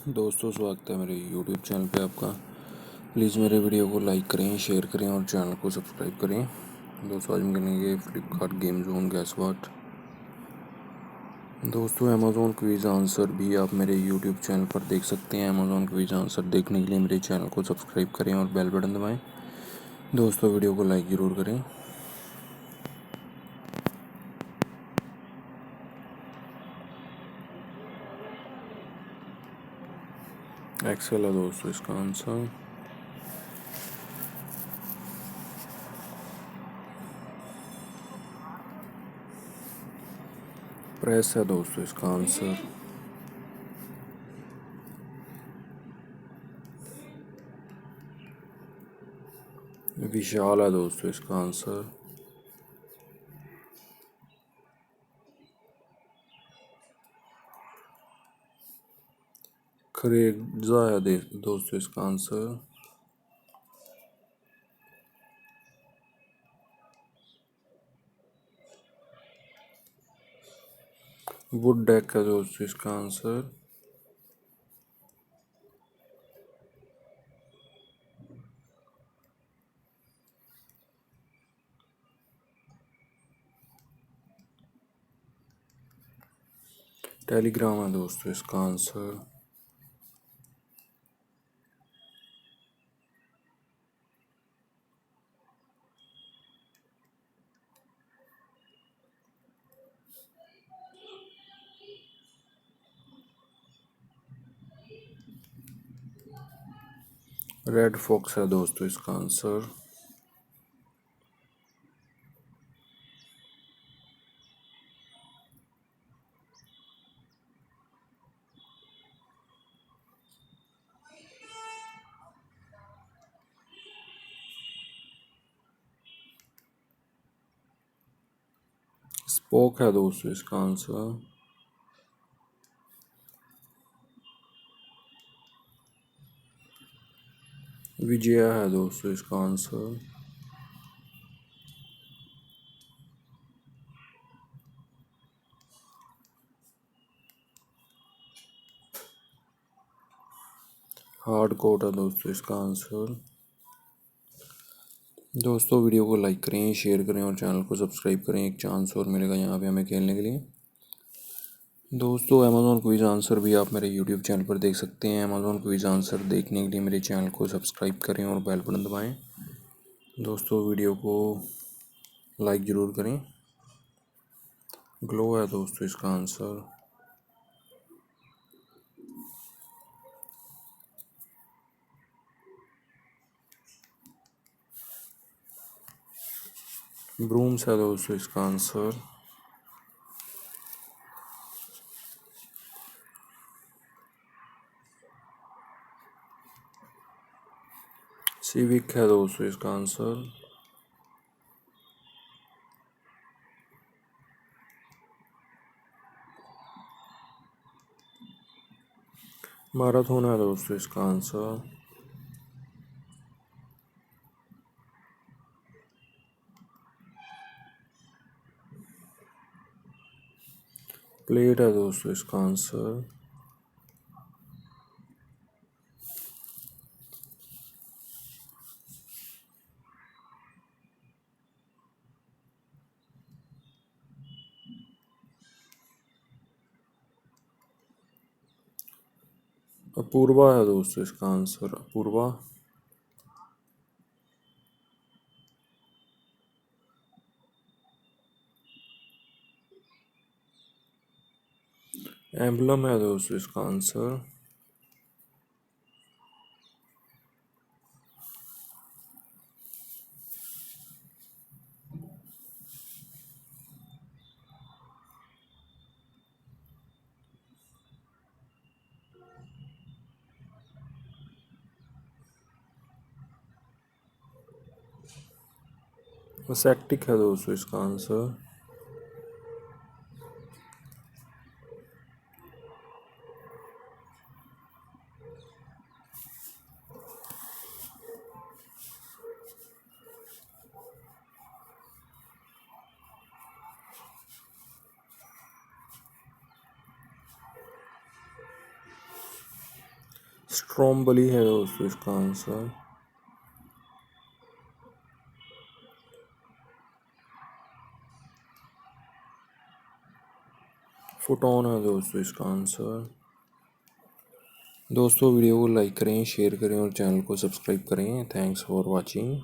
दोस्तों, स्वागत है मेरे YouTube चैनल पे आपका। प्लीज़ मेरे वीडियो को लाइक करें, शेयर करें और चैनल को सब्सक्राइब करें। दोस्तों, आज हम करेंगे Flipkart game zone gas what. दोस्तों, अमेज़ॉन क्विज़ आंसर भी आप मेरे YouTube चैनल पर देख सकते हैं। अमेज़ॉन क्विज़ आंसर देखने के लिए मेरे चैनल को सब्सक्राइब करें और बेल बटन दबाएँ। दोस्तों, वीडियो को लाइक ज़रूर करें। एक्सेल है दोस्तों इसका आंसर। प्रेस है दोस्तों इसका आंसर। विशाल है दोस्तों इसका आंसर। खरेजा है दोस्तों इसका आंसर। वुड डेक है दोस्तों इसका आंसर। टेलीग्राम है दोस्तों इसका आंसर। रेड फॉक्स है दोस्तों इसका आंसर। स्पोक है दोस्तों इसका आंसर। विजया है दोस्तों इसका आंसर। हार्ड कोट है दोस्तों इसका आंसर। दोस्तों, वीडियो को लाइक करें, शेयर करें और चैनल को सब्सक्राइब करें। एक चांस और मिलेगा यहाँ पे हमें खेलने के लिए। दोस्तों, अमेज़ॉन क्विज़ आंसर भी आप मेरे यूट्यूब चैनल पर देख सकते हैं। अमेज़ॉन क्विज़ आंसर देखने के लिए मेरे चैनल को सब्सक्राइब करें और बेल बटन दबाएं। दोस्तों, वीडियो को लाइक ज़रूर करें। ग्लो है दोस्तों इसका आंसर। ब्रूम्स है दोस्तों इसका आंसर। सिविक है दोस्तों इसका आंसर। मैराथन है दोस्तों इसका आंसर। प्लेट है दोस्तों इसका आंसर। अपूर्वा है दोस्तों इसका आंसर। अपूर्वा। एम्बलम है दोस्तों इसका आंसर। सेक्टिक है दोस्तों इसका आंसर। स्ट्रॉम्बली है दोस्तों इसका आंसर। फोटोन है दोस्तों इसका आंसर। दोस्तों वीडियो को लाइक करें, शेयर करें और चैनल को सब्सक्राइब करें। Thanks for watching.